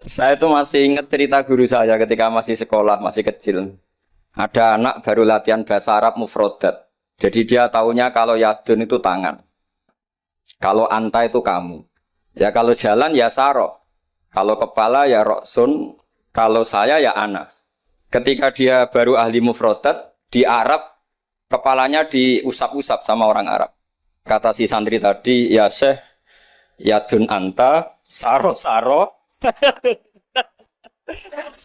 Saya itu masih ingat cerita guru saya ketika masih sekolah, masih kecil. Ada anak baru latihan bahasa Arab mufrodat. Jadi dia taunya kalau yadun itu tangan. Kalau anta itu kamu. Ya kalau jalan ya saro. Kalau kepala ya roksun. Kalau saya ya ana. Ketika dia baru ahli mufrodat, di Arab kepalanya diusap-usap sama orang Arab. Kata si santri tadi, ya Syekh, yadun anta, saro saro.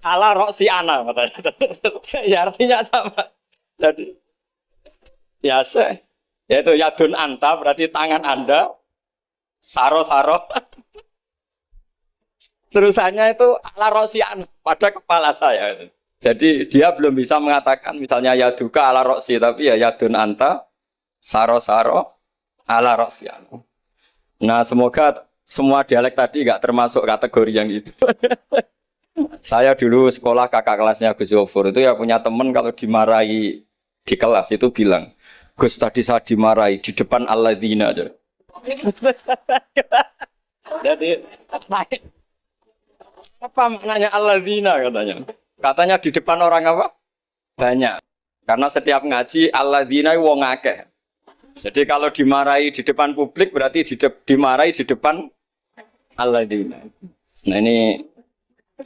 Ala roksi ana katanya. Ya artinya sama. Jadi ya yaitu yadun anta berarti tangan Anda, saro saro. Terusannya itu ala roksi ana pada kepala saya. Jadi dia belum bisa mengatakan misalnya yaduka ala roksi, tapi ya yadun anta, saro saro, ala roksi ana. Nah semoga semua dialek tadi nggak termasuk kategori yang itu. Saya dulu sekolah kakak kelasnya Gus Zofur itu ya punya teman kalau dimarahi di kelas itu bilang, Gus tadi saya dimarahi di depan alladzina aja. Jadi apa maknanya alladzina katanya? Katanya di depan orang apa? Banyak. Karena setiap ngaji alladzina wong akeh. Jadi kalau dimarahi di depan publik berarti dimarahi di depan alladzina. Nah ini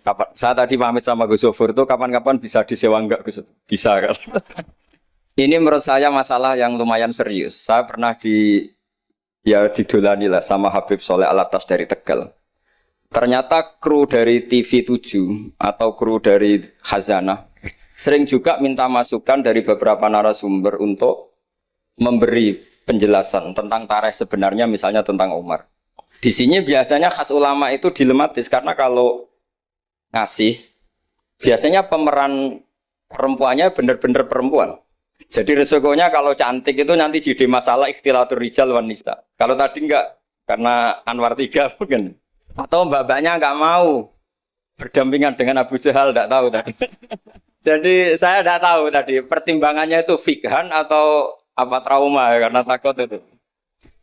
kapan, saya tadi pamit sama Gus Zofur itu kapan-kapan bisa disewa enggak Gus? Bisa kan? Ini menurut saya masalah yang lumayan serius. Saya pernah didolani lah sama Habib Soleh Alatas dari Tegal. Ternyata kru dari TV7 atau kru dari Khazanah sering juga minta masukan dari beberapa narasumber untuk memberi penjelasan tentang tarikh sebenarnya misalnya tentang Umar. Di sini biasanya khas ulama itu dilematis karena kalau ngasih biasanya pemeran perempuannya benar-benar perempuan. Jadi resikonya kalau cantik itu nanti jadi masalah ikhtilatur rijal wan nisa. Kalau tadi enggak karena Anwar 3 mungkin. Atau mbak-mbaknya enggak mau berdampingan dengan Abu Jahal, enggak tahu tadi. Jadi saya enggak tahu tadi pertimbangannya itu fikhan atau apa trauma ya, karena takut itu.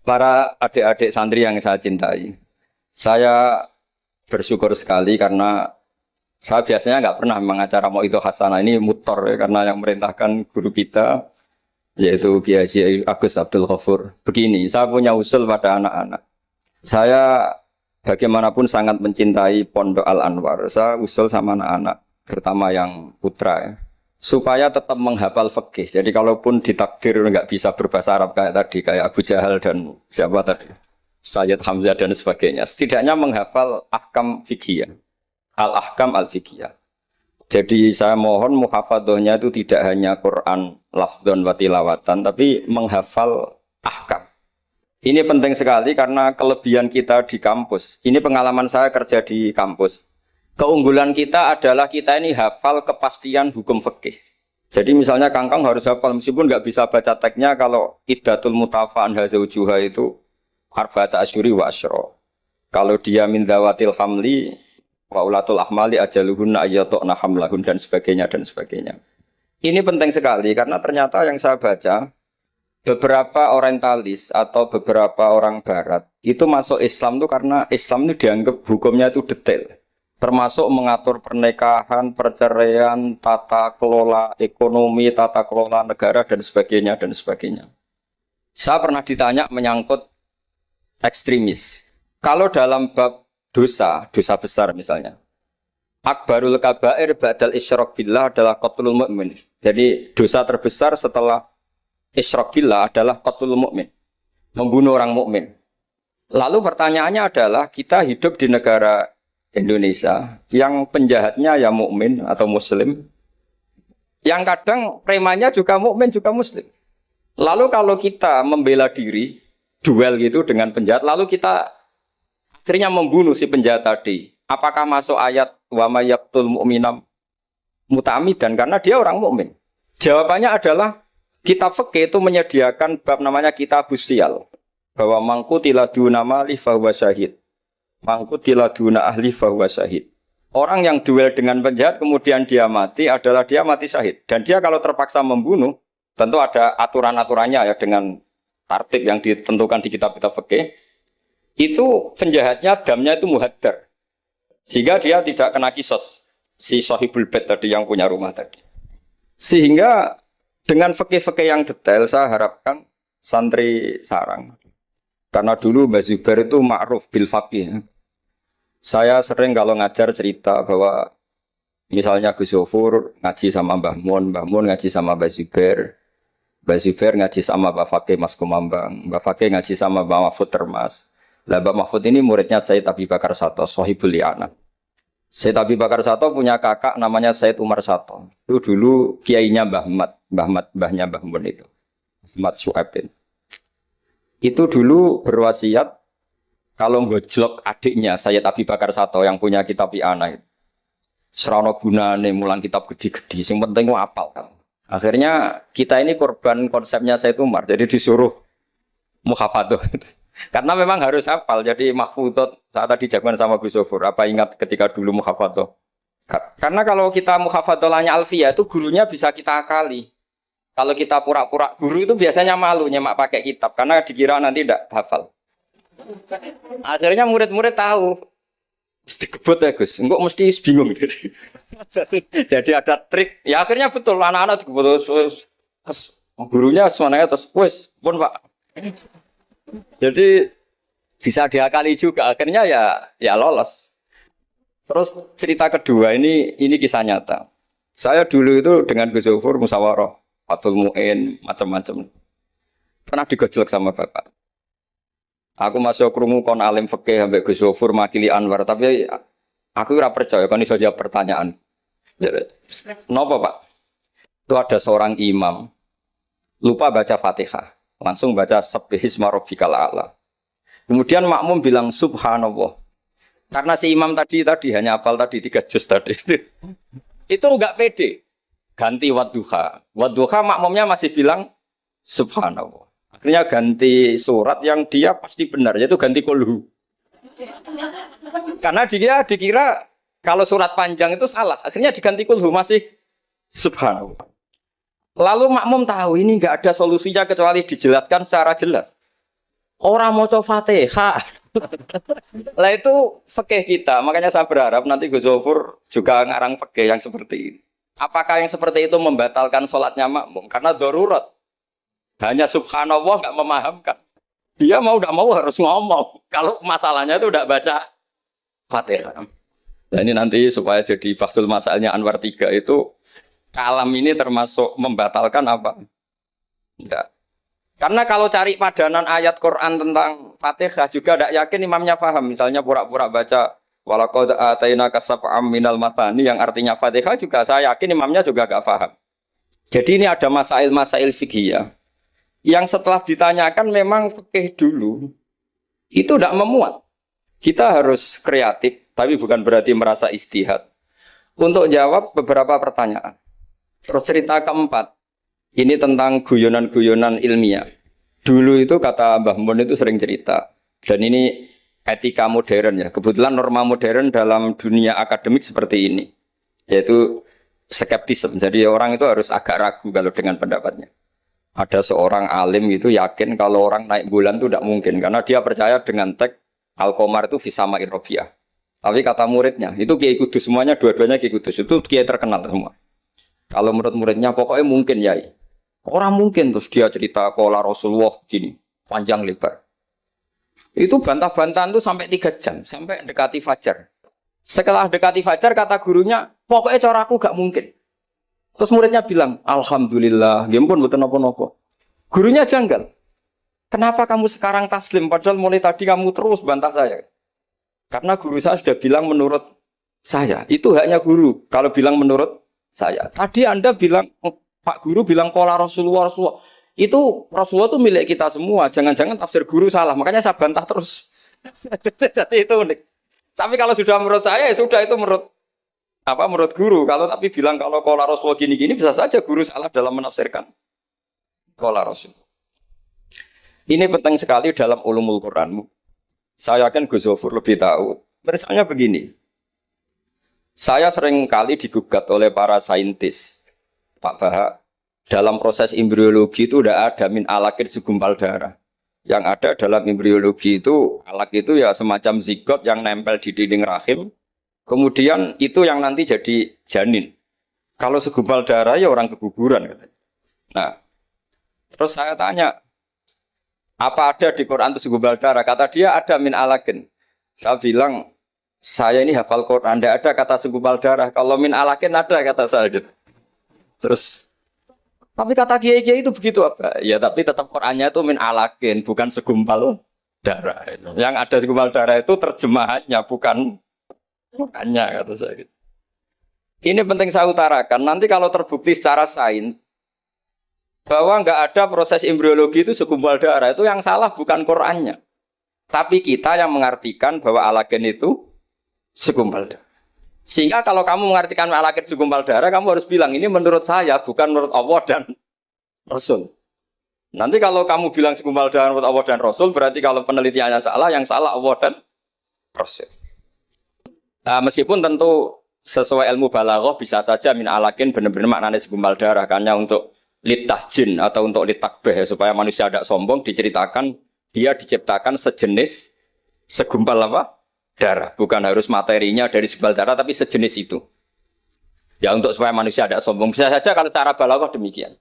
Para adik-adik santri yang saya cintai. Saya bersyukur sekali karena saya biasanya nggak pernah mengacara mau itu hasanah ini mutor ya, karena yang merintahkan guru kita yaitu Kiai Haji Agus Abdul Ghafur. Begini, saya punya usul pada anak-anak. Saya bagaimanapun sangat mencintai Pondok Al Anwar. Saya usul sama anak-anak, terutama yang putra ya, supaya tetap menghafal fikih. Jadi kalaupun ditakdir nggak bisa berbahasa Arab kayak tadi, kayak Abu Jahal dan siapa tadi, Sayyid Hamzah dan sebagainya, setidaknya menghafal ahkam fikih. Al-ahkam al-fiqhiyah. Jadi saya mohon muhafadzahnya itu tidak hanya Quran lafdzon wa tilawatan, tapi menghafal ahkam. Ini penting sekali karena kelebihan kita di kampus. Ini pengalaman saya kerja di kampus. Keunggulan kita adalah kita ini hafal kepastian hukum fikih. Jadi misalnya Kangkang harus hafal meskipun nggak bisa baca teksnya kalau iddatul mutafa'an hazaujuha itu arba'ata asyuri wa asyra. Kalau dia min dawatil hamli wa ulatul ahmali ajaluhunna ayyatu'na hamlahun dan sebagainya dan sebagainya. Ini penting sekali karena ternyata yang saya baca beberapa orientalis atau beberapa orang barat itu masuk Islam itu karena Islam itu dianggap hukumnya itu detail. Termasuk mengatur pernikahan, perceraian, tata kelola ekonomi, tata kelola negara dan sebagainya dan sebagainya. Saya pernah ditanya menyangkut ekstremis. Kalau dalam bab dosa besar misalnya. Akbarul kabair ba'dal isyrak billah adalah qatlul mu'min. Jadi dosa terbesar setelah isyrak billah adalah qatlul mu'min. Membunuh orang mukmin. Lalu pertanyaannya adalah kita hidup di negara Indonesia yang penjahatnya ya mukmin atau muslim. Yang kadang premannya juga mukmin juga muslim. Lalu kalau kita membela diri, duel gitu dengan penjahat, lalu kita akhirnya membunuh si penjahat tadi. Apakah masuk ayat wa may yaqtul mu'minam muta'ammidan karena dia orang mukmin? Jawabannya adalah kitab fikih itu menyediakan bab namanya kitabus sial. Bahwa mangqutila duna mali fahuwa syahid. Mangqutila duna ahli fahuwa syahid. Orang yang duel dengan penjahat kemudian dia mati adalah dia mati syahid. Dan dia kalau terpaksa membunuh tentu ada aturan-aturannya ya dengan tertib yang ditentukan di kitab-kitab fikih. Itu penjahatnya damnya itu muhaddar. Sehingga dia tidak kena kisos si sahibul bait tadi yang punya rumah tadi. Sehingga dengan fikih-fikih yang detail saya harapkan santri sarang. Karena dulu Mbah Zubair itu ma'ruf bil faqih. Saya sering kalau ngajar cerita bahwa misalnya Gus Zofur ngaji sama Mbah Mun ngaji sama Mbah Zubair ngaji sama Mbah Fakih Mas Kumambang, Mbah Fakih ngaji sama Mbah Mahfud Termas. Lah Mbah Mahfud ini muridnya Sayyid Abi Bakar Sato, Sohibul Li'ana. Sayyid Abi Bakar Sato punya kakak namanya Sayyid Umar Sato. Itu dulu kiainya mbahnya Mbah Mun itu. Ahmad Su'aibin. Itu dulu berwasiat kalau ngojlok adiknya Sayyid Abi Bakar Sato yang punya kitab I'ana itu. Serana gunane mulang kitab gede-gede, sing penting ku apal kan. Akhirnya kita ini korban konsepnya Sayyid Umar, jadi disuruh muhafadzah. Karena memang harus hafal, jadi mahfudot saat tadi jagoan sama Gus Zofur. Apa ingat ketika dulu muhafadzah? Karena kalau kita muhafadzahnya alfiyah itu gurunya bisa kita akali. Kalau kita pura-pura guru itu biasanya malu nyemak pakai kitab, karena dikira nanti tidak hafal. Akhirnya murid-murid tahu. Mesti kebut ya Gus, enggak mesti bingung. Jadi ada trik. Ya akhirnya betul anak-anak dikebut terus gurunya semuanya terus wes pun Pak. Jadi bisa diakali juga akhirnya ya lolos. Terus cerita kedua ini kisah nyata. Saya dulu itu dengan Gus Zofur musyawarah, Fathul Mu'in, macam-macam. Pernah digojlok sama Bapak. Aku masuk krungu kon alim fikih ambek Gus Zofur makili Anwar, tapi aku ora percaya kon iso jawab pertanyaan. Napa, Pak? Itu ada seorang imam lupa baca Fatihah, langsung baca Subbihisma rabbikal a'la. Kemudian makmum bilang subhanallah. Karena si imam tadi hanya hafal tadi 3 juz tadi. Itu enggak pede. Ganti wadduha. Wadduha makmumnya masih bilang subhanallah. Akhirnya ganti surat yang dia pasti benar, yaitu ganti kulhu. Karena dia dikira kalau surat panjang itu salah. Akhirnya diganti kulhu masih subhanallah. Lalu makmum tahu ini nggak ada solusinya kecuali dijelaskan secara jelas. Orang mau coba Fatihah. Lah itu fikih kita. Makanya saya berharap nanti Gus Zofur juga ngarang fikih yang seperti ini. Apakah yang seperti itu membatalkan sholatnya makmum? Karena darurat. Hanya subhanallah nggak memahamkan. Dia mau nggak mau harus ngomong. Kalau masalahnya itu udah baca Fatihah. Nah ini nanti supaya jadi fasul masalahnya Anwar 3 itu kalam ini termasuk membatalkan apa? Enggak. Karena kalau cari padanan ayat Quran tentang Fatihah juga tidak yakin imamnya paham. Misalnya pura-pura baca walaqad atainaka sab'am minal mathani yang artinya Fatihah juga saya yakin imamnya juga enggak paham. Jadi ini ada masail-masail fiqhiyah yang setelah ditanyakan memang fikih dulu itu tidak memuat. Kita harus kreatif, tapi bukan berarti merasa istihad untuk jawab beberapa pertanyaan. Terus cerita keempat, ini tentang guyonan-guyonan ilmiah. Dulu itu kata Mbah Mun itu sering cerita, dan ini etika modern ya. Kebetulan norma modern dalam dunia akademik seperti ini, yaitu skeptisme. Jadi orang itu harus agak ragu kalau dengan pendapatnya. Ada seorang alim itu yakin kalau orang naik bulan itu tidak mungkin, karena dia percaya dengan teks Al-Qamar itu fisama irrobiah. Tapi kata muridnya, itu Kiai Kudus, semuanya dua-duanya Kiai Kudus, itu Kiai terkenal semua. Kalau menurut muridnya pokoknya mungkin ya. Orang mungkin terus dia cerita qala Rasulullah gini, panjang lebar. Itu bantah-bantahan itu sampai 3 jam, sampai dekati fajar. Setelah dekati fajar kata gurunya, pokoknya cara aku gak mungkin. Terus muridnya bilang, alhamdulillah, ya pun betul nopo-nopo. Gurunya janggal. Kenapa kamu sekarang taslim, padahal mulai tadi kamu terus bantah saya? Karena guru saya sudah bilang menurut saya. Itu haknya guru, kalau bilang menurut saya. Tadi Anda bilang, Pak Guru bilang qala Rasulullah. Itu Rasulullah itu milik kita semua. Jangan-jangan tafsir guru salah. Makanya saya bantah terus. Jadi itu unik. Tapi kalau sudah menurut saya, ya sudah itu menurut guru. Kalau tapi bilang kalau qala Rasulullah gini-gini, bisa saja guru salah dalam menafsirkan qala Rasul. Ini penting sekali dalam ulumul Quran. Saya yakin Gus Zofur lebih tahu. Misalnya begini. Saya sering kali digugat oleh para saintis. Pak Bahak, dalam proses embriologi itu tidak ada min alakir segumpal darah. Yang ada dalam embriologi itu, alak itu ya semacam zigot yang nempel di dinding rahim. Kemudian itu yang nanti jadi janin. Kalau segumpal darah ya orang keguguran katanya. Nah, terus saya tanya, apa ada di Quran itu segumpal darah? Kata dia ada min alakin. Saya bilang, saya ini hafal Quran, tidak ada kata segumpal darah. Kalau min alakin ada kata saya gitu. Terus, tapi kata kiai-kiai itu begitu apa? Ya tapi tetap Qurannya itu min alakin, bukan segumpal darah. Yang ada segumpal darah itu terjemahannya, bukan Qurannya kata saya gitu. Ini penting saya utarakan, nanti kalau terbukti secara sains, bahwa nggak ada proses embriologi itu segumpal darah, itu yang salah bukan Qurannya. Tapi kita yang mengartikan bahwa alagen itu segumpal darah. Sehingga kalau kamu mengartikan alagen segumpal darah, kamu harus bilang, ini menurut saya, bukan menurut Allah dan Rasul. Nanti kalau kamu bilang segumpal darah menurut Allah dan Rasul, berarti kalau penelitiannya salah, yang salah Allah dan Rasul. Nah, meskipun tentu sesuai ilmu balaghah bisa saja min alakin benar-benar maknanya segumpal darah karena untuk litahjin atau untuk litakbeh supaya manusia tidak sombong diceritakan dia diciptakan sejenis segumpal apa? Darah, bukan harus materinya dari segumpal darah tapi sejenis itu. Ya untuk supaya manusia tidak sombong. Bisa saja kalau cara balaghah demikian.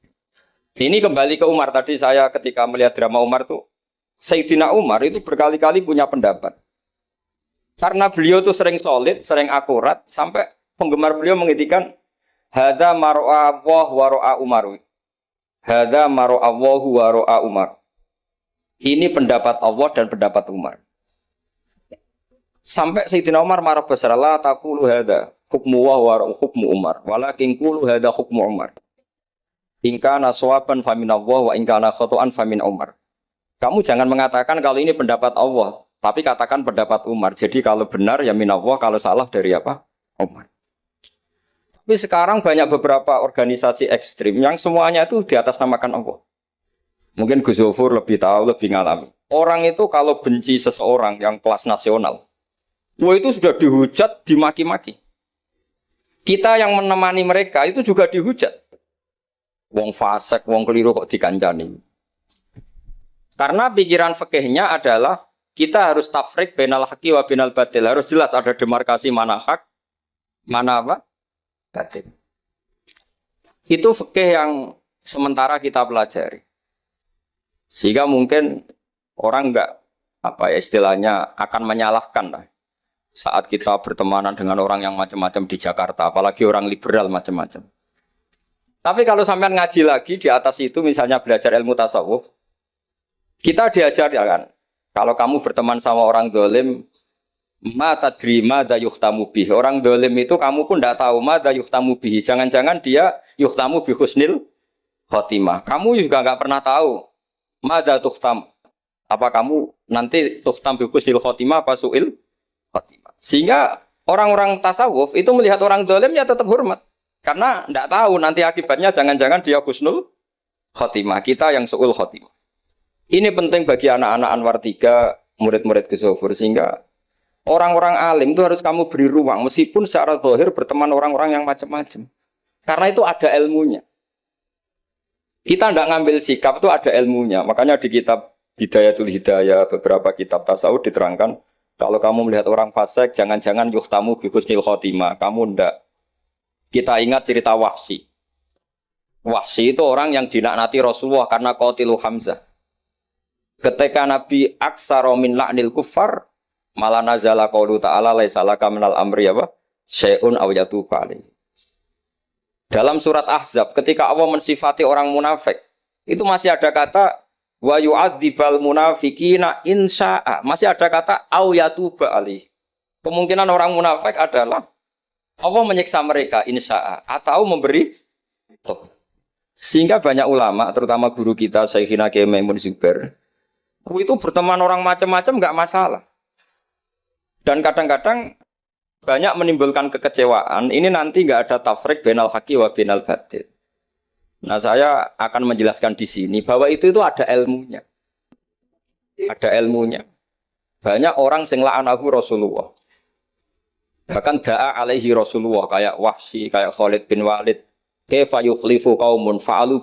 Ini kembali ke Umar tadi saya ketika melihat drama Umar tuh Sayyidina Umar itu berkali-kali punya pendapat. Karena beliau itu sering solid, sering akurat, sampai penggemar beliau mengintikan hadza mar'a Allah wa ra'a Umar. Hadza mar'a Allah wa ra'a Umar. Ini pendapat Allah dan pendapat Umar. Sampai Sayyidina Umar marah besar, la taqulu hadza hukmu wa ra'a hukmu Umar, walakin qulu hadza hukmu Umar. In kana shawaban fa min Allah wa in kana khata'an fa min Umar. Kamu jangan mengatakan kalau ini pendapat Allah. Tapi katakan pendapat Umar. Jadi kalau benar ya min Allah, kalau salah dari apa? Umar. Tapi sekarang banyak beberapa organisasi ekstrim yang semuanya itu di atas namakan Allah. Mungkin Gus Zofur lebih tahu, lebih ngalami. Orang itu kalau benci seseorang yang kelas nasional, wah itu sudah dihujat, dimaki-maki. Kita yang menemani mereka itu juga dihujat. Wong fasik, wong keliru kok dikancani. Karena pikiran fikihnya adalah kita harus tafrik bainal haqqi wa bainal batil. Harus jelas ada demarkasi mana hak, mana apa? Batil. Itu fikih yang sementara kita pelajari. Sehingga mungkin orang enggak apa ya istilahnya akan menyalahkan lah. Saat kita bertemanan dengan orang yang macam-macam di Jakarta, apalagi orang liberal macam-macam. Tapi kalau sampean ngaji lagi di atas itu misalnya belajar ilmu tasawuf, kita diajarkan kalau kamu berteman sama orang dolim, ma tadri madza yuhtamu bih. Orang dolim itu kamu pun tidak tahu madza yuhtamu bih. Jangan-jangan dia yuhtamu bi husnil khotimah. Kamu juga nggak pernah tahu madza tuhtam. Apa kamu nanti tuhtam bi husnil khotimah apa suil khotimah. Sehingga orang-orang tasawuf itu melihat orang dolim ya tetap hormat. Karena tidak tahu nanti akibatnya jangan-jangan dia husnul khotimah. Kita yang suil khotimah. Ini penting bagi anak-anak Anwar 3, murid-murid Gus Zofur, sehingga orang-orang alim itu harus kamu beri ruang, meskipun secara zahir berteman orang-orang yang macam-macam. Karena itu ada ilmunya. Kita tidak ngambil sikap itu ada ilmunya. Makanya di kitab Hidayatul Hidayah, beberapa kitab tasawuf diterangkan, kalau kamu melihat orang fasik, jangan-jangan yuhtamu bi husnil khotimah. Kamu tidak. Kita ingat cerita Wahsy. Wahsy itu orang yang dinaknati Rasulullah karena qatilu Hamzah. Ketika Nabi aksara min la'nil kuffar malah nazala qaulu ta'ala laisa laka minal amri apa syai'un aw yatubu alaihi. Dalam surat Ahzab ketika Allah mensifati orang munafik itu masih ada kata wa yu'adzibal munafiqina insya'a, masih ada kata aw yatubu alaihi. Kemungkinan orang munafik adalah Allah menyiksa mereka insya'a atau memberi toh. Sehingga banyak ulama terutama guru kita Syekhina Kiai Maimun Zubair itu berteman orang macam-macam nggak masalah. Dan kadang-kadang banyak menimbulkan kekecewaan. Ini nanti nggak ada tafrik bainal haqqi wa bainal batil. Nah saya akan menjelaskan di sini bahwa itu ada ilmunya. Ada ilmunya. Banyak orang sing la'anahu Rasulullah. Bahkan da'a alaihi Rasulullah kayak Wahsy, kayak Khalid bin Walid. Kaifa yukhlifu qaumun fa'alu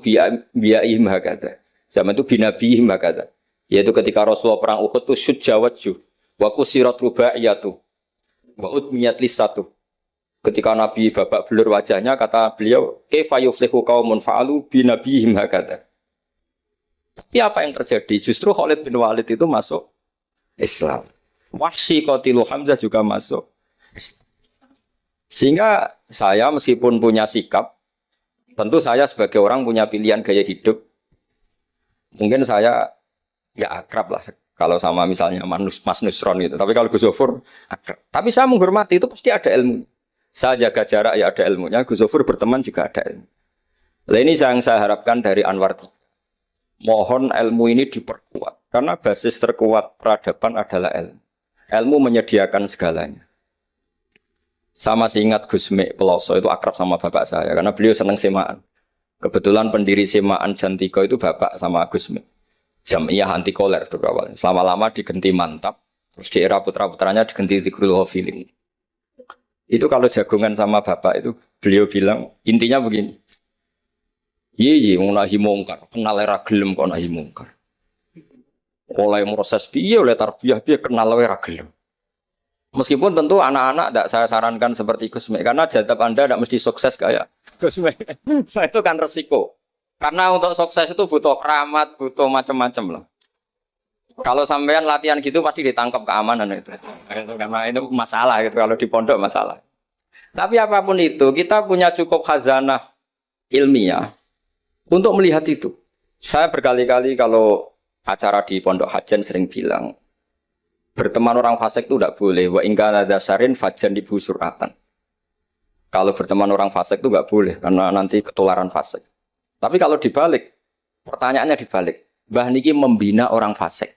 bi'ihim hakadha. Zaman itu binabihim hakadha. Yaitu ketika Rasulullah perang Uhud itu syujja wajjuh wa kusirat rubaiyatu Wa udmiyat lisatu. Ketika Nabi babak belur wajahnya, kata beliau, kaifa yuflihu qaumun fa'alu bi nabihim hakadha. Tapi apa yang terjadi? Justru Khalid bin Walid itu masuk Islam. Wahsy qatilu Hamzah juga masuk Islam. Sehingga saya meskipun punya sikap, tentu saya sebagai orang punya pilihan gaya hidup. Mungkin saya ya akrab lah kalau sama misalnya Mas Nusron gitu. Tapi kalau Gus Zofur akrab. Tapi saya menghormati, itu pasti ada ilmu. Saya jaga jarak ya ada ilmunya. Gus Zofur berteman juga ada ilmu. Nah, ini yang saya harapkan dari Anwar 3. Mohon ilmu ini diperkuat. Karena basis terkuat peradaban adalah ilmu. Ilmu menyediakan segalanya. Saya masih ingat Gus Mek Peloso itu akrab sama bapak saya. Karena beliau senang semaan. Kebetulan pendiri semaan Jantiko itu bapak sama Gus Mek. Jamiyah anti koler beberapa. Selama-lama diganti Mantap, terus di era putra-putranya diganti Zikrul Ghafilin. Itu kalau jagungan sama bapak itu beliau bilang intinya begini. Iya, nahi mungkar, kenal era gelem kok nahi mungkar. Oleh proses piye oleh tarbiyah piye kenal era gelem. Meskipun tentu anak-anak tidak saya sarankan seperti Gus Mek karena jadab Anda tidak mesti sukses kayak Gus Mek. Saya itu kan resiko. Karena untuk sukses itu butuh keramat, butuh macam-macam loh. Kalau sampean latihan gitu pasti ditangkap keamanan itu. Karena itu masalah gitu kalau di pondok masalah. Tapi apapun itu, kita punya cukup khazanah ilmiah untuk melihat itu. Saya berkali-kali kalau acara di Pondok Hajan sering bilang berteman orang fasik itu tidak boleh. Wa in kana dasarin fajan dibu suratan. Kalau berteman orang fasik itu tidak boleh karena nanti ketularan fasik. Tapi kalau dibalik, pertanyaannya dibalik. Mbah niki membina orang fasik.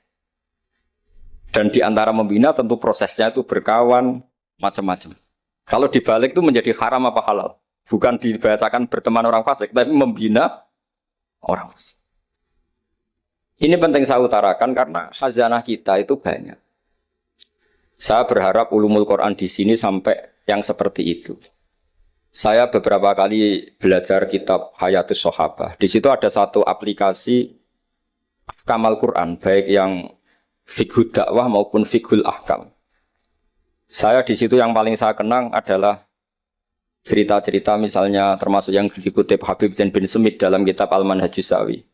Dan di antara membina tentu prosesnya itu berkawan macam-macam. Kalau dibalik itu menjadi haram apa halal? Bukan dibahasakan berteman orang fasik, tapi membina orang fasik. Ini penting saya utarakan karena khazanah kita itu banyak. Saya berharap ulumul Quran di sini sampai yang seperti itu. Saya beberapa kali belajar kitab Hayatus Sahabah. Di situ ada satu aplikasi Ahkamal Quran, baik yang fiqhud dakwah maupun fiqhul ahkam. Saya di situ yang paling saya kenang adalah cerita-cerita misalnya termasuk yang dikutip Habib Zain bin Semit dalam kitab Al-Manhajus Sawi.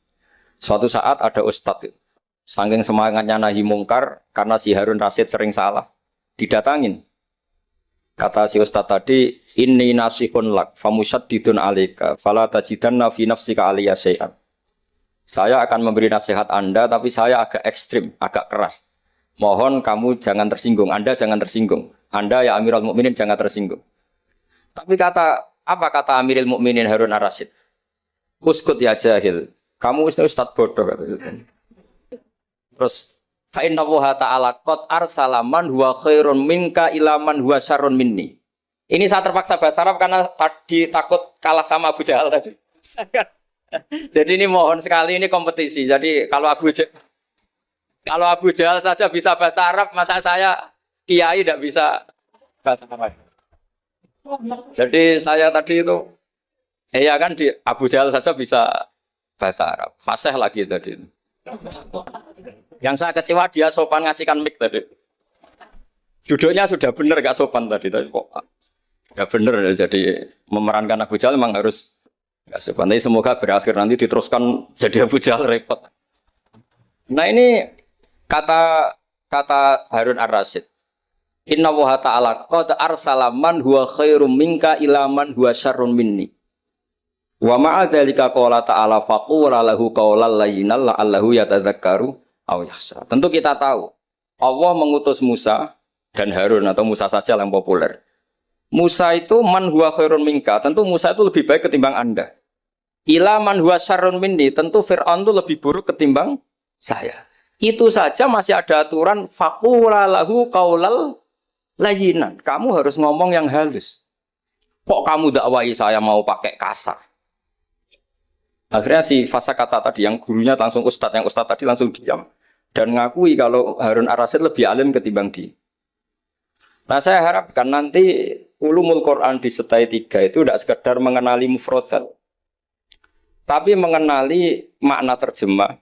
Suatu saat ada ustadz, saking semangatnya nahi mungkar karena si Harun Rasyid sering salah, didatangin. Kata si ustadz tadi, inni nasihun lak, famusyaddidun alika, fala tajidanna fi nafsika aliyya syai'an. Saya akan memberi nasihat Anda, tapi saya agak ekstrim, agak keras. Mohon kamu jangan tersinggung, Anda jangan tersinggung. Anda ya Amirul Mukminin jangan tersinggung. Tapi apa kata Amirul Mukminin Harun Ar-Rasyid? Uskut ya jahil, kamu ustadz bodoh. Terus fa inna Allaha ta'ala qad arsala man huwa khairun minka ila man huwa syarrun minni. Ini saya terpaksa bahasa Arab karena tadi takut kalah sama Abu Jahal tadi. Jadi ini mohon sekali ini kompetisi. Jadi kalau Abu Jahal saja bisa bahasa Arab, masa saya kiai tidak bisa bahasa Arab. Jadi saya tadi itu ya kan di Abu Jahal saja bisa bahasa Arab. Fasih lagi tadi. Yang saya kecewa dia sopan ngasihkan mic tadi. Duduknya sudah benar gak sopan tadi kok. Gak benar jadi memerankan Abu Jahal memang harus gak sopan. Tapi semoga berakhir nanti diteruskan jadi Abu Jahal repot. Nah ini kata Harun Ar-Rasyid. Inna Allaha ta'ala qad arsala man huwa khairum minka ila man huwa syarrun minni. Wa ma'a dzalika qala ta'ala faqula lahu qawlan layyinan la'allahu yatadzakkaru aw yakhsha. Tentu kita tahu Allah mengutus Musa dan Harun atau Musa saja yang populer. Musa itu man huwa khairun minka, tentu Musa itu lebih baik ketimbang Anda. Ila man huwa syarrun minni, tentu Fir'aun itu lebih buruk ketimbang saya. Itu saja masih ada aturan faqula lahu qaulal layyinan. Kamu harus ngomong yang halus. Kok kamu dakwai saya mau pakai kasar? Akhirnya si fasa kata tadi yang gurunya langsung ustadz, yang ustadz tadi langsung diam dan ngakui kalau Harun Ar-Rasyid lebih alim ketimbang dia. Nah saya harapkan nanti ulumul Quran di setai 3 itu tidak sekedar mengenali mufradat, tapi mengenali makna terjemah,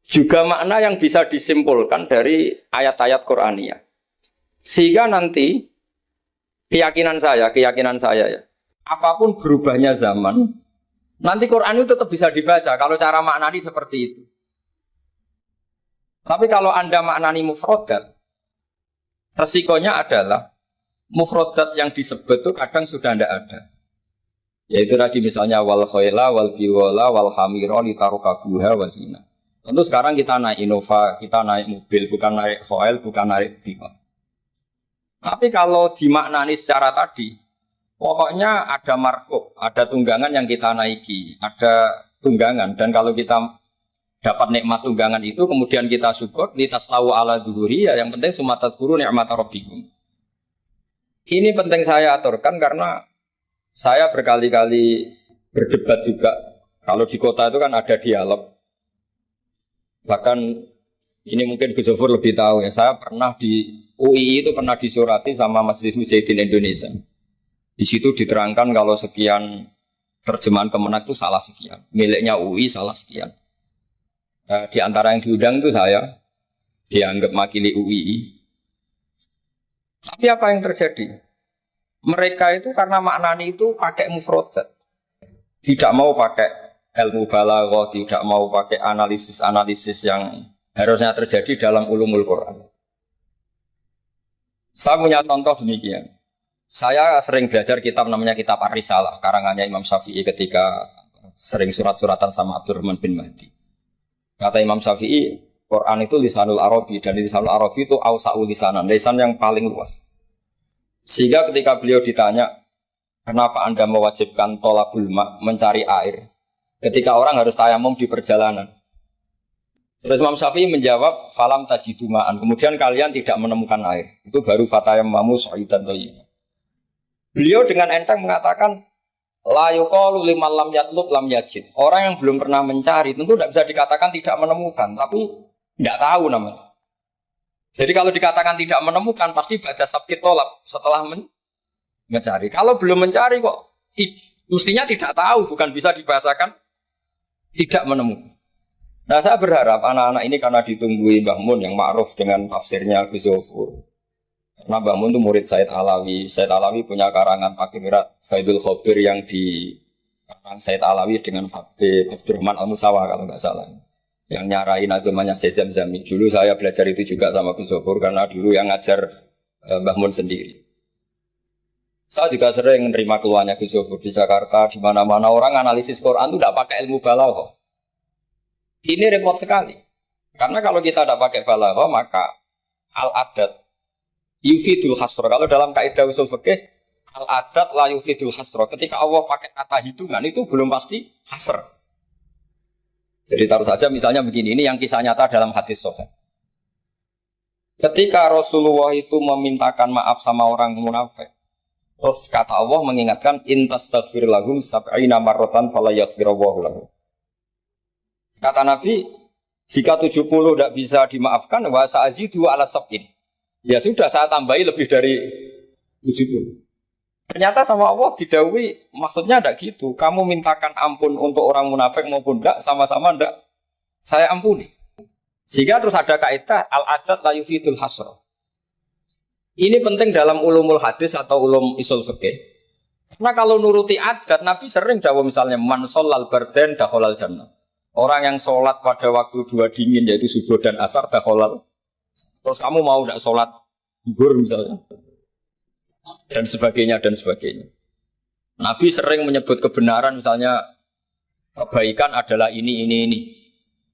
juga makna yang bisa disimpulkan dari ayat-ayat Qur'aniyah. Sehingga nanti keyakinan saya ya. Apapun berubahnya zaman, nanti Quran itu tetap bisa dibaca kalau cara maknani seperti itu. Tapi kalau Anda maknani mufrodat, resikonya adalah mufrodat yang disebut itu kadang sudah tidak ada. Yaitu tadi misalnya wal khayla wal biwala wal hamira litarukabuha wazina. Tentu sekarang kita naik Innova, kita naik mobil, bukan naik khayl, bukan naik biwal. Tapi kalau dimaknani secara tadi, pokoknya ada markup, ada tunggangan yang kita naiki, ada tunggangan. Dan kalau kita dapat nikmat tunggangan itu, kemudian kita syukur, litaslahu ala duhuri, ya yang penting sumatat guru nikmat rabbikum. Ini penting saya aturkan karena saya berkali-kali berdebat juga. Kalau di kota itu kan ada dialog. Bahkan ini mungkin Gus Zofur lebih tahu ya. Saya pernah di UII itu pernah disurati sama Majelis Mujahidin Indonesia. Di situ diterangkan kalau sekian terjemahan Kemenak itu salah sekian, miliknya UI salah sekian. Di antara yang diundang itu saya dianggap makili UII. Tapi apa yang terjadi? Mereka itu karena maknani itu pakai mufrodat, tidak mau pakai ilmu balaghah, tidak mau pakai analisis-analisis yang harusnya terjadi dalam ulumul Quran. Saya punya contoh demikian. Saya sering belajar kitab namanya Kitab Ar-Risalah, karangannya Imam Syafi'i ketika sering surat-suratan sama Abdurrahman bin Mahdi. Kata Imam Syafi'i, Quran itu lisanul Arabi, dan lisanul Arabi itu awsa'ul lisanan, lisan yang paling luas. Sehingga ketika beliau ditanya, kenapa Anda mewajibkan tolabul ma', mencari air, ketika orang harus tayamum di perjalanan? Terus Imam Syafi'i menjawab, falam tajidu ma'an, kemudian kalian tidak menemukan air. Itu baru fatayammamu sha'idan thayyiban. Beliau dengan enteng mengatakan, la yuqalu liman lam yatlub lam yajid. Orang yang belum pernah mencari tentu tidak bisa dikatakan tidak menemukan, tapi tidak tahu namanya. Jadi kalau dikatakan tidak menemukan pasti pada sabkit tolab setelah mencari. Kalau belum mencari kok mestinya tidak tahu, bukan bisa dibahasakan tidak menemukan. Nah, saya berharap anak-anak ini karena ditunggui Mbah Mun yang ma'ruf dengan tafsirnya Gus Zofur. Karena Mbah Mun itu murid Said Alawi. Said Alawi punya karangan Takirat Faidul Khobir yang di karang Said Alawi dengan Habib Abdurrahman Al-Musawa kalau nggak salah. Yang nyarain agamanya Sezam Zami. Dulu saya belajar itu juga sama Gus Zofur karena dulu yang ngajar Mbah Mun sendiri. Saya juga sering menerima keluhannya Gus Zofur di Jakarta, di mana-mana orang analisis Quran itu tidak pakai ilmu balaghah. Ini repot sekali. Karena kalau kita tidak pakai balaghah, maka al-adat yufidul hasra. Kalau dalam kaidah usul fikih, al-adat la yufidul hasra. Ketika Allah pakai kata hitungan, itu belum pasti hasr. Jadi taruh saja misalnya begini, ini yang kisah nyata dalam hadis sahih. Ketika Rasulullah itu memintakan maaf sama orang munafik, terus kata Allah mengingatkan, intastaghfir lahum sab'ina marratan fala yaghfirullahu lahum. Kata Nabi, jika 70 tidak bisa dimaafkan, wa sa'azidu ala sab'in. Ya sudah, saya tambahi lebih dari 70. Ternyata sama Allah didhawuhi, maksudnya tidak gitu. Kamu mintakan ampun untuk orang munafik maupun tidak, sama-sama tidak saya ampuni. Sehingga terus ada kaidah al-adat la yufidul hasra. Ini penting dalam ulumul hadis atau ulum usul fikih. Karena kalau nuruti adat, Nabi sering dawuh misalnya man sholal bardan dakhalal jannah. Orang yang sholat pada waktu dua dingin yaitu subuh dan asar dakhalal. Terus kamu mau tidak sholat zuhur misalnya, dan sebagainya dan sebagainya. Nabi sering menyebut kebenaran misalnya kebaikan adalah ini.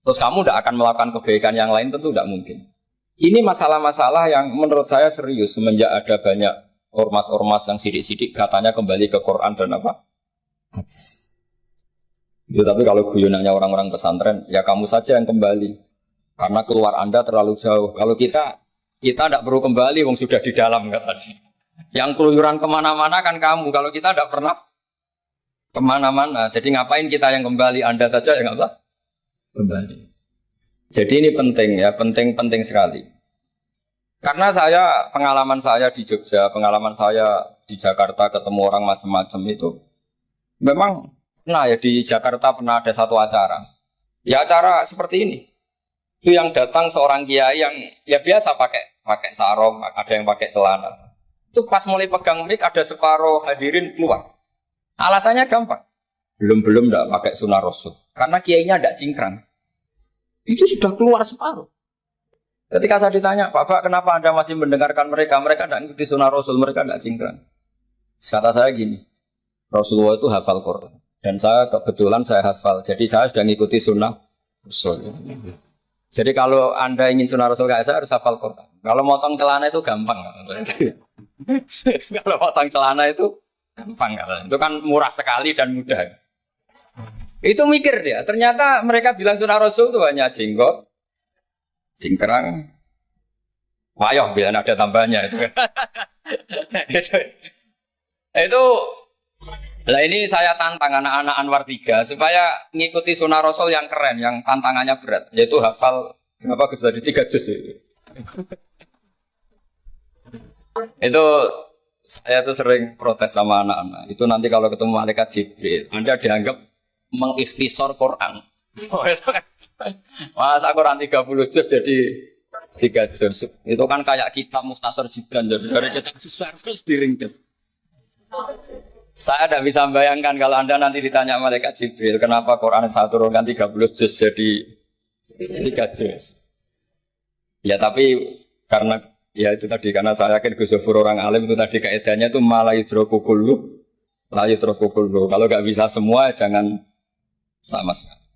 Terus kamu tidak akan melakukan kebaikan yang lain, tentu tidak mungkin. Ini masalah-masalah yang menurut saya serius semenjak ada banyak ormas-ormas yang sidik-sidik katanya kembali ke Quran dan apa? Hadis. Tapi kalau guyonannya orang-orang pesantren, ya kamu saja yang kembali. Karena keluar Anda terlalu jauh. Kalau kita tidak perlu kembali, wong sudah di dalam katanya. Yang keluyuran kemana-mana kan kamu. Kalau kita tidak pernah kemana-mana. Jadi ngapain kita yang kembali? Anda saja yang apa? Kembali. Jadi ini penting ya, penting sekali. Karena pengalaman saya di Jogja, pengalaman saya di Jakarta ketemu orang macam-macam itu, memang pernah ya di Jakarta pernah ada satu acara. Ya acara seperti ini. Itu yang datang seorang kiai yang ya biasa pakai sarung, ada yang pakai celana. Itu pas mulai pegang mic ada separuh hadirin keluar. Alasannya gampang. Belum enggak pakai sunnah Rasul. Karena kiainya enggak cingkrang. Itu sudah keluar separuh. Ketika saya ditanya, Pak, kenapa Anda masih mendengarkan mereka? Mereka enggak ikuti sunnah Rasul, mereka enggak cingkrang. Kata saya gini, Rasulullah itu hafal Quran. Dan saya kebetulan saya hafal. Jadi saya sudah ngikuti sunnah Rasul. Jadi kalau Anda ingin sunnah Rasul kayak saya harus hafal Quran. Kalau motong celana itu gampang. Kalau motong celana itu gampang. Itu kan murah sekali dan mudah. Itu mikir dia. Ternyata mereka bilang sunnah Rasul itu hanya jenggot, cingkrang, wayoh bila ada tambahnya itu. itu lah ini saya tantang anak-anak Anwar 3 supaya ngikuti sunnah Rasul yang keren, yang tantangannya berat, yaitu hafal berapa Gus tadi 3 juz itu. Itu saya tuh sering protes sama anak-anak. Itu nanti kalau ketemu malaikat Jibril, Anda dianggap mengikhtisar Quran. Oh, itu kan. Masa Quran 30 juz jadi 3 juz. Itu kan kayak kitab Mukhtasar Jiddan, jadi dari kitab besar terus diringkas. Saya tidak bisa membayangkan kalau Anda nanti ditanya malaikat Jibril, kenapa Quran saya turunkan 30 juz jadi 3 juz. Ya tapi karena ya itu tadi, karena saya yakin Gus Zofur orang alim itu tadi kaidahnya itu malayudrokukullu, layudrokukullu. Kalau nggak bisa semua jangan sama sekali.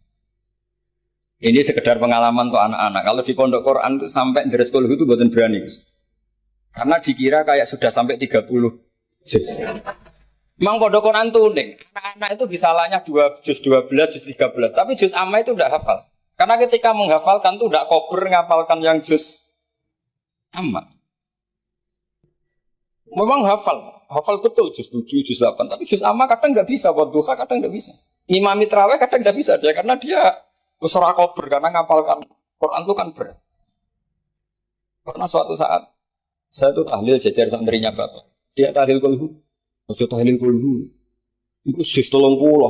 Ini sekedar pengalaman untuk anak-anak. Kalau di pondok Quran itu sampai deres kulhu itu buatan berani. Karena dikira kayak sudah sampai 30 juz. Memang pondok Quran itu unik. Anak-anak itu bisalahnya 2 juz 12, juz 13. Tapi juz amma itu tidak hafal. Karena ketika menghafalkan itu tidak kober ngapalkan yang juz amma. Memang hafal betul juz 7, juz 8. Tapi juz amma kadang nggak bisa, wadduha kadang nggak bisa. Imami terawih kadang nggak bisa dia karena dia usra kober karena ngapalkan Quran itu kan berat. Karena suatu saat saya tuh tahlil jajar santrinya bapak. Dia tahlil kulhu, tahlil kulhu. Itu sis 30,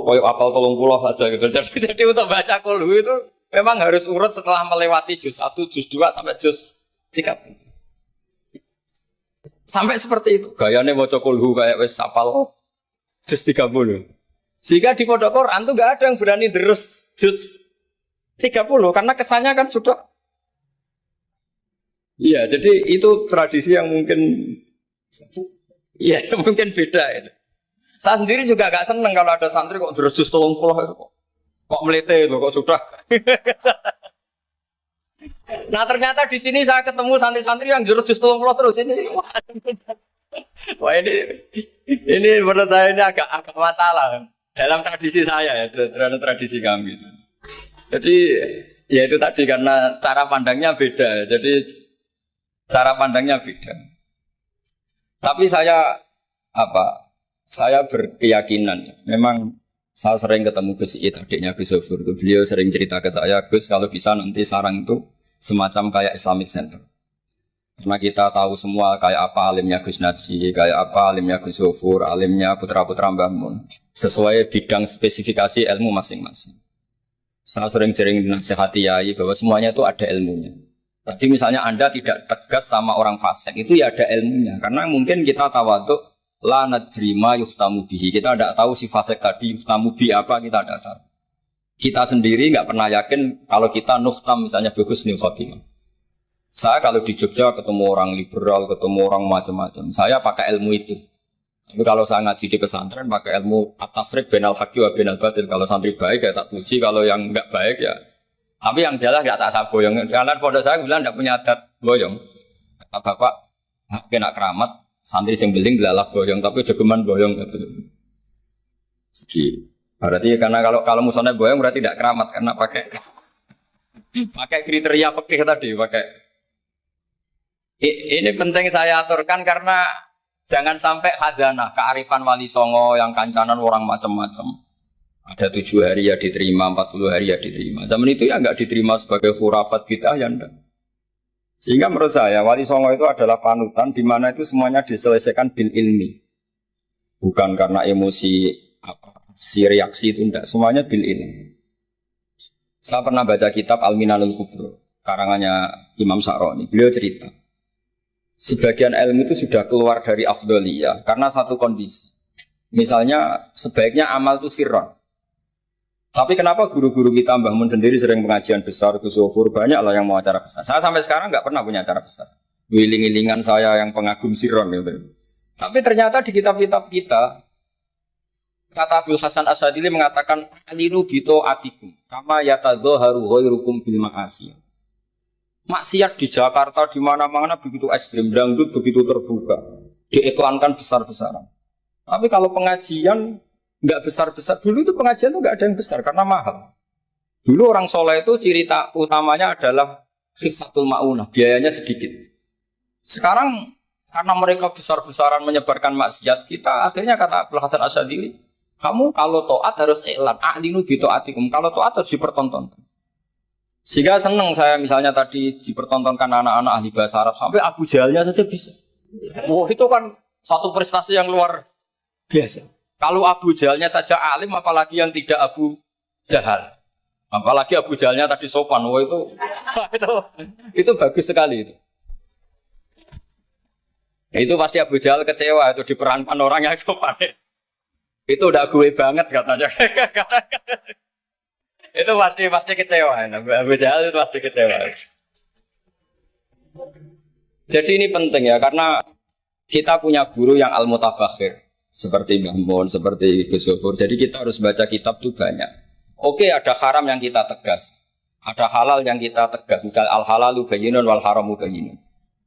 kayak apal 30 aja gitu. Jadi untuk baca kulhu itu memang harus urut setelah melewati juz 1, juz 2 sampai juz 3. Sampai seperti itu. Gayanya baca kulhu kayak wes apal juz 30. Sehingga di pondok Quran tuh nggak ada yang berani terus juz 30 karena kesannya kan sudah. Iya, jadi itu tradisi yang mungkin mungkin beda itu. Saya sendiri juga agak seneng kalau ada santri kok terus juz 30 itu kok melete itu kok sudah. Nah ternyata di sini saya ketemu santri-santri yang jurus juz 30 terus ini. Wah ini menurut saya ini agak masalah. Dalam tradisi saya ya, terhadap tradisi kami. Jadi ya itu tadi karena cara pandangnya beda. Jadi cara pandangnya beda. Tapi saya berkeyakinan. Memang saya sering ketemu Gus Iit, adiknya Gus Zofur. Beliau sering cerita ke saya, Gus kalau bisa nanti sarang itu semacam kayak Islamic Center. Karena kita tahu semua kayak apa alimnya Gus Najih, kayak apa alimnya Gus Zofur, alimnya putra-putra Mbah Mun. Sesuai bidang spesifikasi ilmu masing-masing. Saya sering dinasihati yai bahwa semuanya itu ada ilmunya. Tadi misalnya Anda tidak tegas sama orang fasik, itu ya ada ilmunya. Karena mungkin kita tawaduk, la nadri ma yuftamu bihi. Kita tidak tahu si fasik tadi yuftamu bi apa, kita tidak tahu. Kita sendiri nggak pernah yakin kalau kita nuftam misalnya bihusnil khotimah. Saya kalau di Jogja ketemu orang liberal, ketemu orang macam-macam, saya pakai ilmu itu. Tapi kalau saya ngaji di pesantren pakai ilmu at-tafriq bainal haqqi wa bainal batil. Kalau santri baik ya tak puji, kalau yang enggak baik ya. Tapi yang jelas enggak tak saboyong. Karena pondok saya bilang enggak punya adat boyong. Kata bapak, kena keramat, santri sing beling dilalak boyong, tapi jogeman boyong gitu. Jadi berarti karena kalau musuhnya boyong berarti tidak keramat karena pakai kriteria fikih tadi, pakai. Ini penting saya aturkan karena jangan sampai khazanah, kearifan wali songo yang kancanan orang macam-macam. Ada 7 hari ya diterima, 40 hari ya diterima. Zaman itu ya enggak diterima sebagai khurafat kita ya enggak. Sehingga menurut saya wali songo itu adalah panutan di mana itu semuanya diselesaikan bil ilmi. Bukan karena emosi si reaksi itu enggak, semuanya bil ilmi. Saya pernah baca kitab Al-Minanul Kubro, karangannya Imam Sa'roni. Beliau cerita sebagian ilmu itu sudah keluar dari afdholiyah karena satu kondisi. Misalnya sebaiknya amal itu sirron. Tapi kenapa guru-guru kita Mbah Mun sendiri sering pengajian besar, Gus Sofur, banyak lah yang mau acara besar. Saya sampai sekarang nggak pernah punya acara besar. Wiling-wilingan saya yang pengagum sirron gitu. Tapi ternyata di kitab-kitab kita, kata Abdul Hasan Asadili mengatakan alinu bito atikum kama yatadzaharu ghairukum bil ma'asi. Maksiat di Jakarta di mana-mana begitu ekstrim, dangdut begitu terbuka, diiklankan besar-besaran. Tapi kalau pengajian nggak besar-besar, dulu itu pengajian itu nggak ada yang besar karena mahal. Dulu orang soleh itu ciri utamanya adalah khifatul ma'unah, biayanya sedikit. Sekarang karena mereka besar-besaran menyebarkan maksiat, kita akhirnya kata Abdul Hasan Asyadili, kamu kalau to'at harus iklan, a'linu bi to'atikum, kalau to'at harus dipertontonkan. Sehingga seneng saya misalnya tadi dipertontonkan anak-anak ahli bahasa Arab, sampai Abu Jahalnya saja bisa. Wah itu kan satu prestasi yang luar biasa. Kalau Abu Jahalnya saja alim, apalagi yang tidak Abu Jahal. Apalagi Abu Jahalnya tadi sopan, wah itu bagus sekali itu. Itu pasti Abu Jahal kecewa itu diperankan orang yang sopan. Itu udah gue banget katanya. Itu pasti kecewa. Abu Jahal itu pasti kecewa. Jadi ini penting ya, karena kita punya guru yang al-mutabakhir. Seperti Mbah Mun, seperti Gus Sofur. Jadi kita harus baca kitab itu banyak. Oke, ada haram yang kita tegas. Ada halal yang kita tegas. Misalnya al-halalu bayyinun wal haramu bayyinun.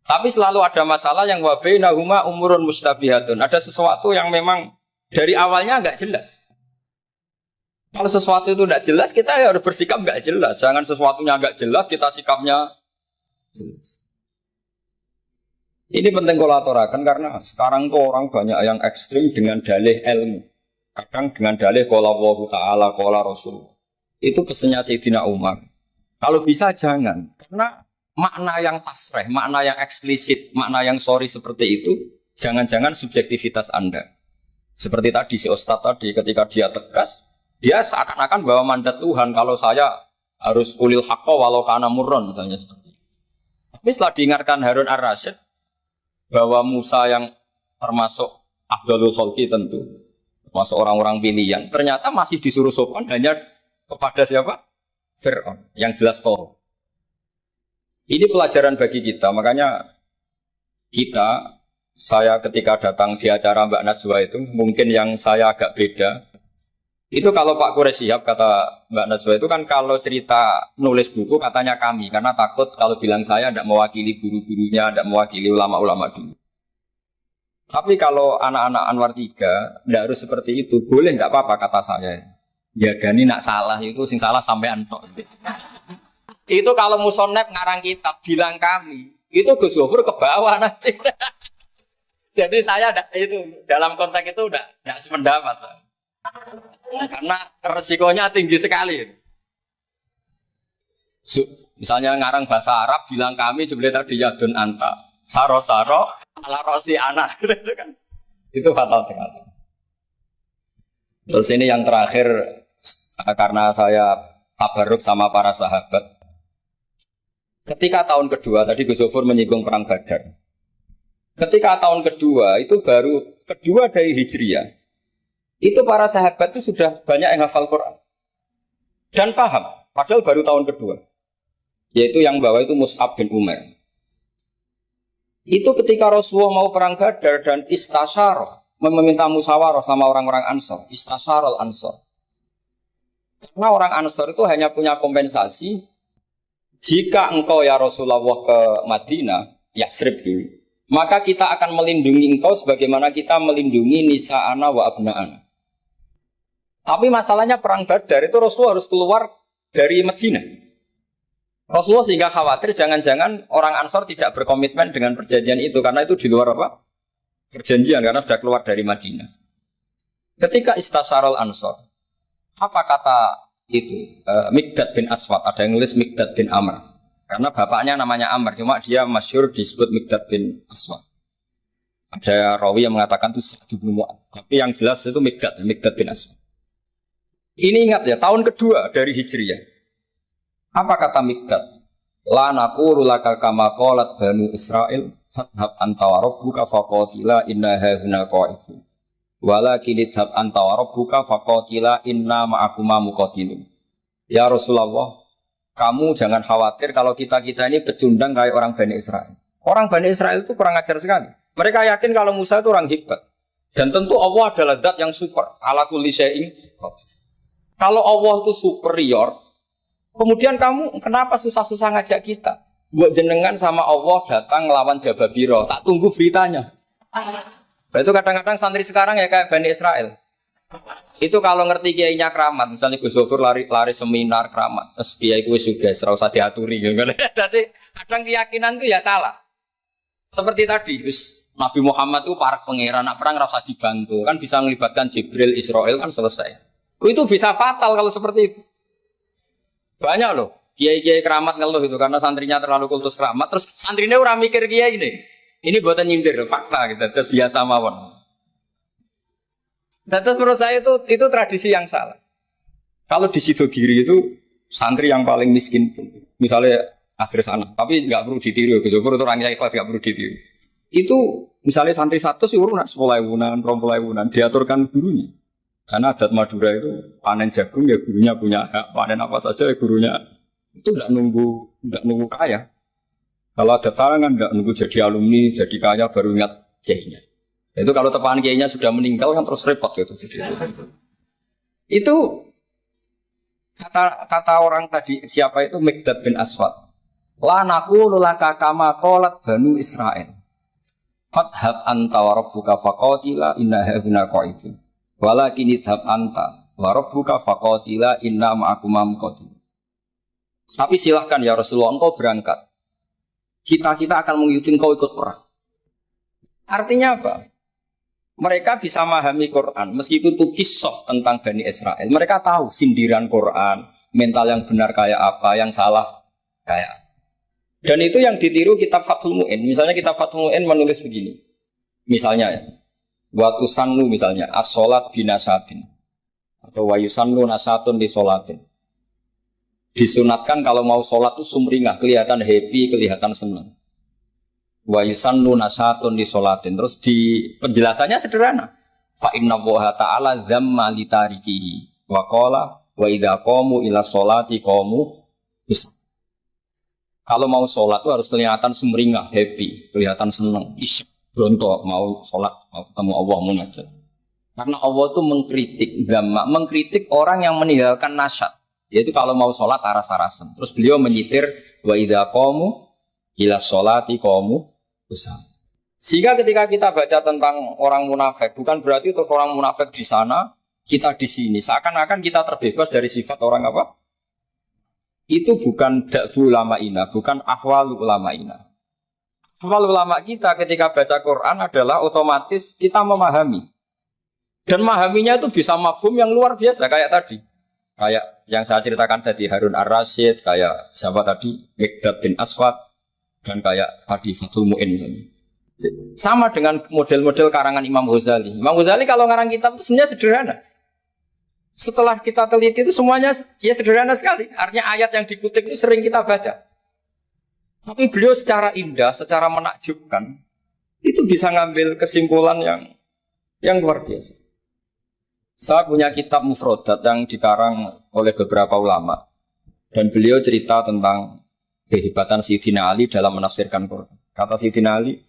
Tapi selalu ada masalah yang wa bainahuma umurun mustabihatun. Ada sesuatu yang memang dari awalnya enggak jelas. Kalau sesuatu itu enggak jelas, kita harus bersikap enggak jelas. Jangan sesuatunya enggak jelas, kita sikapnya jelas. Ini penting kolaborakan karena sekarang tuh orang banyak yang ekstrim dengan dalih ilmu. Kadang dengan dalih qala Allahu ta'ala, qala Rasul. Itu pesannya Sayyidina Umar. Kalau bisa jangan. Karena makna yang tasreh, makna yang eksplisit, makna yang sorry seperti itu, jangan-jangan subjektivitas Anda. Seperti tadi si Ustadz tadi ketika dia tegas, dia seakan-akan bahwa mandat Tuhan kalau saya harus ulil haqqa walau kana murron misalnya seperti itu. Tapi setelah diingatkan Harun ar-Rasyid bahwa Musa yang termasuk Abdul Khalqi tentu, termasuk orang-orang pilihan, ternyata masih disuruh sopan hanya kepada siapa? Fir'aun, yang jelas Toro. Ini pelajaran bagi kita, makanya saya ketika datang di acara Mbak Najwa itu, mungkin yang saya agak beda, itu kalau Pak Quraisy Shihab kata Mbak Najwa itu kan kalau cerita nulis buku katanya kami, karena takut kalau bilang saya tidak mewakili guru-gurunya, tidak mewakili ulama-ulama dulu. Tapi kalau anak-anak Anwar 3 tidak harus seperti itu, boleh nggak apa-apa kata saya. Jagani nak salah itu, sing salah sampean tok. Itu kalau musonep ngarang kitab bilang kami, itu Gus Sofur ke bawah nanti. Jadi saya itu dalam konteks itu udah nggak sependapat. Karena resikonya tinggi sekali. Misalnya ngarang bahasa Arab bilang kami jebule tadi yadun anta saro-saro ala rosi anak gitu kan. Itu fatal sekali. Terus ini yang terakhir karena saya tabarruk sama para sahabat. Ketika tahun kedua tadi Gus Sofur menyinggung perang Badar. Ketika tahun kedua itu baru kedua dari Hijriah. Itu para sahabat itu sudah banyak yang hafal Quran dan paham, padahal baru tahun kedua. Yaitu yang bawa itu Mus'ab bin Umar. Itu ketika Rasulullah mau perang Badar dan istasyarah, meminta musyawarah sama orang-orang Ansor, istasyarah Ansor. Karena orang Ansor itu hanya punya kompensasi jika engkau ya Rasulullah ke Madinah, Yasrib dulu, maka kita akan melindungi engkau sebagaimana kita melindungi nisa'ana wa abna'ana. Tapi masalahnya perang Badar itu Rasulullah harus keluar dari Madinah. Rasulullah sehingga khawatir jangan-jangan orang Ansor tidak berkomitmen dengan perjanjian itu karena itu di luar apa? Perjanjian karena sudah keluar dari Madinah. Ketika istasyarul Ansor, apa kata itu? Miqdad bin Aswad, ada yang nulis Miqdad bin Amr. Karena bapaknya namanya Amr, cuma dia masyhur disebut Miqdad bin Aswad. Ada rawi yang mengatakan itu Sa'd bin Mu'adz, tapi yang jelas itu Miqdad bin Aswad. Ini ingat ya, tahun kedua dari Hijriyah. Apa kata Miqdad? La naqulu laka kama qalat Banu Israil Fadhab anta wa rabbuka faqatila inna hahuna qa'idun. Walakin idhab anta wa rabbuka faqatila inna ma'akuma muqatilun. Ya Rasulullah, kamu jangan khawatir kalau kita-kita ini pecundang kayak orang Bani Israel. Orang Bani Israel itu kurang ajar sekali. Mereka yakin kalau Musa itu orang hebat. Dan tentu Allah adalah zat yang super. Ala kulli syai'in. Kalau Allah itu superior, kemudian kamu kenapa susah-susah ngajak kita? Buat jenengan sama Allah datang ngelawan Jababiro, tak tunggu beritanya. Itu kadang-kadang santri sekarang ya kayak Bani Israel. Itu kalau ngerti kiainya keramat, misalnya Gus Zofur lari seminar keramat, terus kiai itu juga serau usah diaturi. Jadi kadang keyakinan itu ya salah. Seperti tadi, Nabi Muhammad itu para pangeran, nak perang rasa dibantu, kan bisa melibatkan Jibril, Israel kan selesai. Itu bisa fatal kalau seperti itu. Banyak loh. Kiai-kiai keramat ngeluh itu karena santrinya terlalu kultus keramat, terus santrinya orang mikir kiai ini. Ini buatan nyindir fakta gitu, terus biasa mawon. Dan terus menurut saya itu tradisi yang salah. Kalau di Sidogiri itu santri yang paling miskin, misalnya akhir sana, tapi nggak perlu ditiru. Gus Zofur itu orangnya ikhlas, nggak perlu ditiru. Itu misalnya santri satu sih urun 10.000-an, 20.000-an diaturkan gurunya. Karena adat Madura itu panen jagung ya gurunya punya hak, panen apa saja ya gurunya. Itu tidak nunggu kaya. Kalau ada saran kan tidak nunggu jadi alumni, jadi kaya baru ingat kiainya. Itu kalau tepahan kiainya sudah meninggal kan terus repot gitu. Itu kata orang tadi siapa itu Mikdad bin Aswad. La naqulu laka kama qalat Banu Israil. Fadhab anta wa rabbuka faqatila inna hahuna qa'idun. Walakin idhab anta wa rabbuka faqatila inna ma'akuma muqatilun. Tapi silahkan ya Rasulullah, engkau berangkat. Kita akan mengikuti engkau ikut perang. Artinya apa? Mereka bisa memahami Quran. Meskipun itu kisah tentang Bani Israel. Mereka tahu sindiran Quran. Mental yang benar kayak apa, yang salah kayak apa. Dan itu yang ditiru kitab Fathul Mu'in. Misalnya kitab Fathul Mu'in menulis begini. Misalnya ya. Wa tusannu misalnya. As-sholat binasatin. Atau wa yusannu nasatun di sholatin. Disunatkan kalau mau sholat itu sumringah, kelihatan happy, kelihatan senang. Wa yusannu nasatun di sholatin. Terus di penjelasannya sederhana. Fa inna Allaha ta'ala dzamma li tarikihi wa qala wa idza qamu ila sholati qamu bis. Kalau mau sholat itu harus kelihatan sumringah, happy, kelihatan senang, isyik, bronto mau sholat, mau ketemu Allah munajat. Karena Allah itu mengkritik orang yang meninggalkan nasyat. Yaitu kalau mau sholat aras-arasan. Terus beliau menyitir wa idza qamu ila sholati qamu kusal. Sehingga ketika kita baca tentang orang munafik, bukan berarti untuk orang munafik di sana, kita di sini. Seakan-akan kita terbebas dari sifat orang apa? Itu bukan da'bu ulama'ina, bukan ahwal ulama'ina. Ahwal ulama kita ketika baca Quran adalah otomatis kita memahami. Dan memahaminya itu bisa mafhum yang luar biasa kayak tadi. Kayak yang saya ceritakan tadi Harun Ar-Rasyid, kayak siapa tadi Mikdad bin Aswad, dan kayak tadi Fathul Mu'in misalnya. Sama dengan model-model karangan Imam Ghazali. Imam Ghazali kalau ngarang kitab itu sebenarnya sederhana. Setelah kita teliti itu semuanya ya sederhana sekali. Artinya ayat yang dikutip itu sering kita baca. Tapi beliau secara indah, secara menakjubkan, itu bisa ngambil kesimpulan yang luar biasa. Saya punya kitab Mufrodat yang dikarang oleh beberapa ulama. Dan beliau cerita tentang kehebatan Sayyidina Ali dalam menafsirkan Quran. Kata Sayyidina Ali,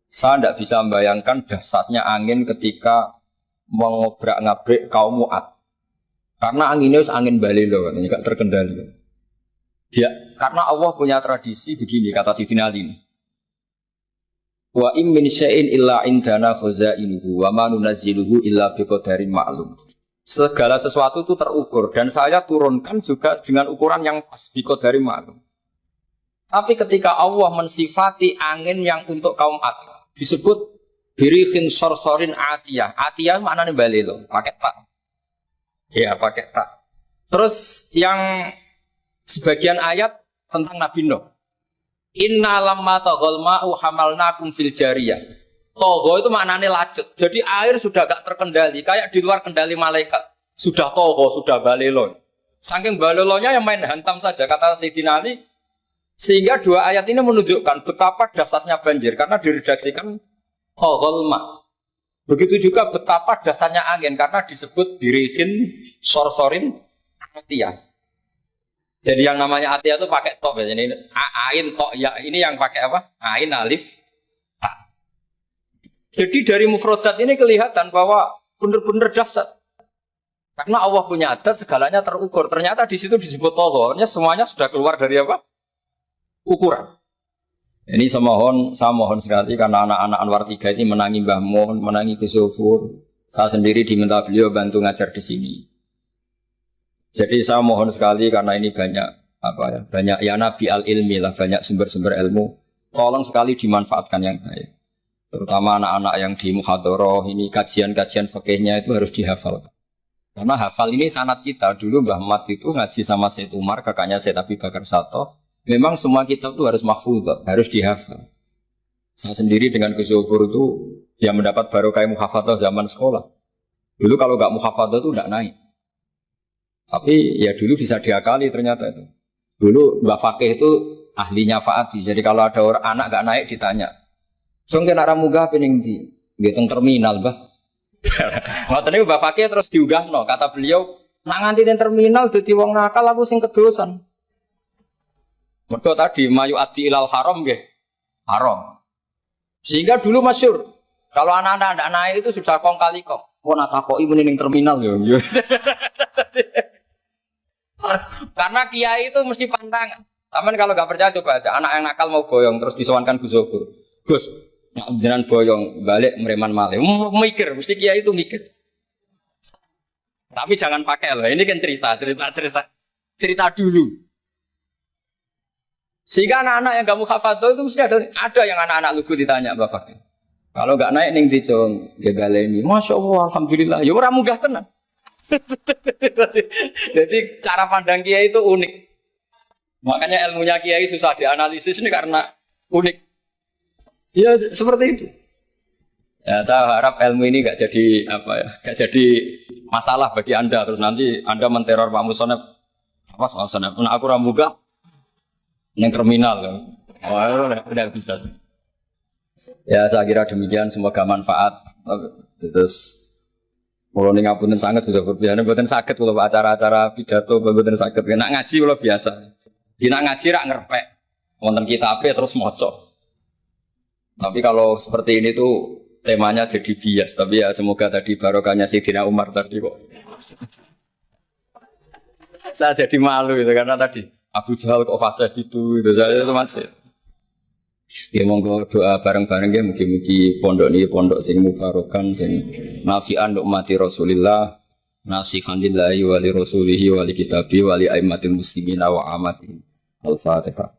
saya tidak bisa membayangkan dahsyatnya angin ketika mengobrak-ngabrik kaum Mu'ad. Karena anginnya angin balilo, tidak terkendali. Ya, karena Allah punya tradisi begini, kata Sayyidina Ali. Wa im min syai'in illa indana khazainuhu wa ma nunazziluhu illa biqadarin ma'lum. Segala sesuatu itu terukur dan saya turunkan juga dengan ukuran yang pas biqadarin ma'lum. Tapi ketika Allah mensifati angin yang untuk kaum Ad disebut birihin sorsorin atiyah. Atiyah maknanya balilo, pakai tak. Ya, pakai tak. Terus yang sebagian ayat tentang Nabi Nuh. Inna lamma taghal ma'u hamalnakum fil jariyah. Togho itu maknanya lacut. Jadi air sudah gak terkendali, kayak di luar kendali malaikat. Sudah togho, sudah balelo. Saking balelonya yang main hantam saja. Kata Sayyidina Ali, Sehingga dua ayat ini menunjukkan betapa dahsyatnya banjir karena diredaksikan taghalma. Begitu juga betapa dahsyatnya angin karena disebut dirihin sorsorin atia. Jadi yang namanya atia itu pakai to ya. Ini ain to ya, ini yang pakai apa? Ain alif ta. Jadi dari mufradat ini kelihatan bahwa benar-benar dahsyat. Karena Allah punya adat segalanya terukur. Ternyata di situ disebut taghalnya semuanya sudah keluar dari apa? Ukuran. Ini saya mohon sekali karena anak-anak Anwar 3 ini menangi Mbah Mun, menangi Gus Zufur. Saya sendiri diminta beliau bantu ngajar di sini. Jadi saya mohon sekali karena ini banyak ya nabi al-ilmi lah, banyak sumber-sumber ilmu. Tolong sekali dimanfaatkan yang baik. Terutama anak-anak yang di muhadharah ini kajian-kajian fikihnya itu harus dihafal. Karena hafal ini sanad kita. Dulu Mbah Mat itu ngaji sama Said Umar, kakaknya Said Abi Bakar Sato. Memang semua kitab itu harus mahfudz, harus dihafal. Saya sendiri dengan Gus Zufur itu yang mendapat barokah muhafadzah zaman sekolah. Dulu kalau nggak muhafadzah itu nggak naik. Tapi ya dulu bisa diakali ternyata itu. Dulu Mbak Fakih itu ahlinya Faati. Jadi kalau ada orang anak nggak naik ditanya, "Song kena ramuga pening di ngitung terminal, Mbah." Ngoten niku Mbak Fakih terus diunggahno, kata beliau, "Nak nganti ning terminal dadi wong nakal aku sing kedosan." Mergo tadi mayu adi ilal haram nggih. Haram. Sehingga dulu masyhur kalau anak-anak ndak naik itu sudah kong kali kong. Oh nak takoki muni ning terminal yo. Karena kiai itu mesti pantangan. Taman kalau nggak percaya coba aja. Anak yang nakal mau boyong terus disowankan Gus Zufur. Gus, nak jenengan boyong balik mereman malih. Mikir, mesti kiai itu mikir. Tapi jangan pakai loh. Ini kan cerita dulu. Sehingga anak-anak yang gak muhafadzah itu mesti ada yang anak-anak lugu ditanya Bapak. Kalau nggak naik ning dicong gegaleni, masya Allah, alhamdulillah. Ya orang munggah tenan. Jadi cara pandang kiai itu unik. Makanya ilmunya kiai susah dianalisis ini karena unik. Ya seperti itu. Ya saya harap ilmu ini nggak jadi nggak jadi masalah bagi anda. Terus nanti anda menteror Pak Musonep. Apa Pak Musonep? Nah, aku ramuga yang terminal. Oh, udah bisa. Ya saya kira demikian, semoga manfaat. Terus kalau nih ngapunten sangat sudah berbiasa, buatan sakit kalau acara-acara pidato, buatan sakit. Nak ngaji kalau biasa, nak ngaji rak ngerpek, wonten kitab terus moco. Tapi kalau seperti ini tuh temanya jadi bias. Tapi ya semoga tadi barokahnya Sayyidina Umar tadi kok. Saya jadi malu itu karena tadi Abu Jahal kok fase gitu, saya itu masih. Ya monggo doa bareng-bareng ya mugi-mugi pondok ini pondok sing mubarokan sing nafi'an ummati Rasulillah nasihan lillahi wa li rasulihi wa li kitabi wa li aimmatil muslimina wa amati. Al-Fatihah.